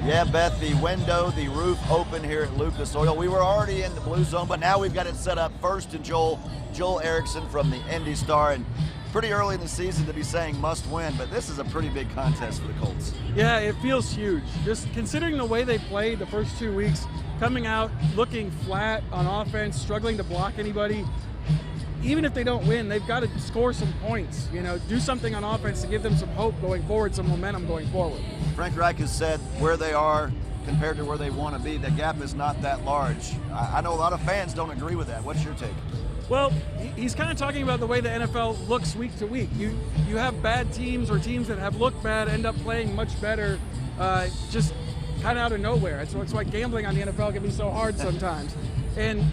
Yeah, Beth, the window, the roof open here at Lucas Oil. We were already in the blue zone, but now we've got it set up first to Joel Erickson from the Indy Star. And pretty early in the season to be saying must win, but this is a pretty big contest for the Colts. Yeah, it feels huge. Just considering the way they played the first 2 weeks, coming out looking flat on offense, struggling to block anybody. Even if they don't win, they've got to score some points, do something on offense to give them some hope going forward, some momentum going forward. Frank Reich has said where they are compared to where they want to be, the gap is not that large. I know a lot of fans don't agree with that. What's your take? Well, he's kind of talking about the way the NFL looks week to week. You have bad teams or teams that have looked bad end up playing much better, just kind of out of nowhere. It's why gambling on the NFL can be so hard sometimes. And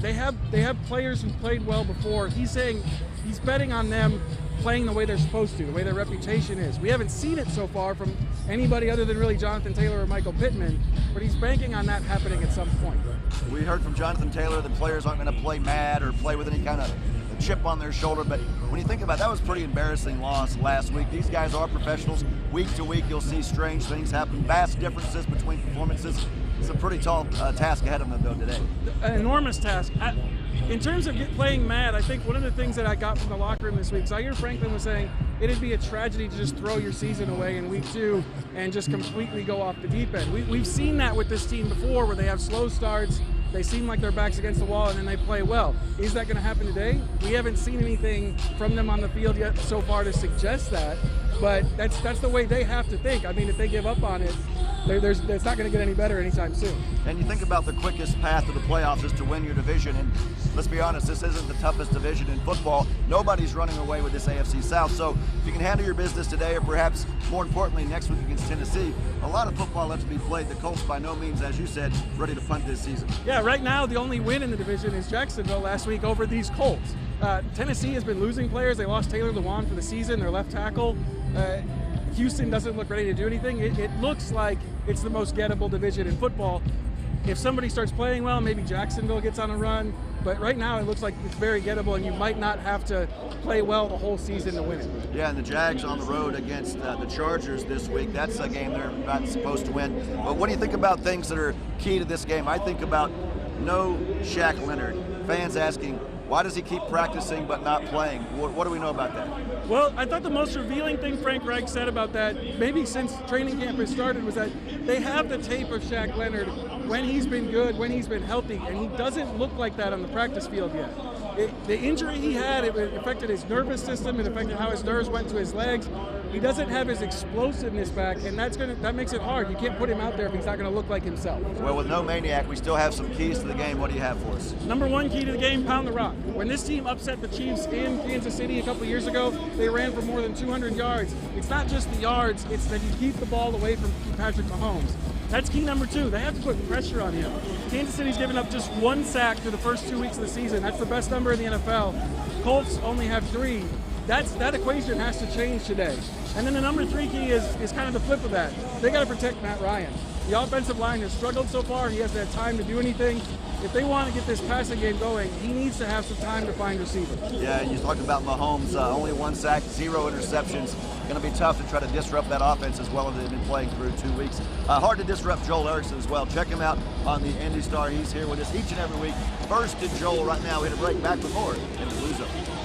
they have players who played well before. He's saying he's betting on them playing the way they're supposed to, the way their reputation is. We haven't seen it so far from anybody other than really Jonathan Taylor or Michael Pittman, but he's banking on that happening at some point. We heard from Jonathan Taylor that players aren't going to play mad or play with any kind of chip on their shoulder, but when you think about it, that was a pretty embarrassing loss last week. These guys are professionals. Week to week, you'll see strange things happen, vast differences between performances. It's a pretty tall task ahead of them, though, today. An enormous task. In terms of playing mad, I think one of the things that I got from the locker room this week, Zaire Franklin was saying it'd be a tragedy to just throw your season away in week 2 and just completely go off the deep end. We've seen that with this team before where they have slow starts, they seem like their back's against the wall, and then they play well. Is that going to happen today? We haven't seen anything from them on the field yet so far to suggest that, but that's the way they have to think. I mean, if they give up on it, it's not going to get any better anytime soon. And you think about the quickest path to the playoffs is to win your division, and let's be honest, this isn't the toughest division in football. Nobody's running away with this AFC South, so if you can handle your business today, or perhaps more importantly next week against Tennessee, a lot of football left to be played. The Colts by no means, as you said, ready to punt this season. Yeah, right now the only win in the division is Jacksonville last week over these Colts. Tennessee has been losing players. They lost Taylor Lewan for the season, their left tackle. Houston doesn't look ready to do anything. It looks like it's the most gettable division in football. If somebody starts playing well, maybe Jacksonville gets on a run. But right now it looks like it's very gettable, and you might not have to play well the whole season to win it. Yeah, and the Jags on the road against the Chargers this week. That's a game they're not supposed to win. But what do you think about things that are key to this game? I think about no Shaq Leonard. Fans asking, why does he keep practicing but not playing? What do we know about that? Well, I thought the most revealing thing Frank Reich said about that, maybe since training camp has started, was that they have the tape of Shaq Leonard when he's been good, when he's been healthy, and he doesn't look like that on the practice field yet. The injury he had, it affected his nervous system, it affected how his nerves went to his legs. He doesn't have his explosiveness back, and that makes it hard. You can't put him out there if he's not going to look like himself. Well, with no Maniac, we still have some keys to the game. What do you have for us? Number one key to the game, pound the rock. When this team upset the Chiefs in Kansas City a couple years ago, they ran for more than 200 yards. It's not just the yards, it's that you keep the ball away from Patrick Mahomes. That's key number 2. They have to put pressure on him. Kansas City's given up just 1 sack through the first 2 weeks of the season. That's the best number in the NFL. Colts only have 3. That equation has to change today. And then the number 3 key is kind of the flip of that. They got to protect Matt Ryan. The offensive line has struggled so far. He hasn't had time to do anything. If they want to get this passing game going, he needs to have some time to find receivers. Yeah, you talked about Mahomes, only 1 sack, 0 interceptions. Going to be tough to try to disrupt that offense as well as they've been playing through 2 weeks. Hard to disrupt Joel Erickson as well. Check him out on the Indy Star. He's here with us each and every week. First to Joel right now. We hit a break. Back with more in the Blue Zone.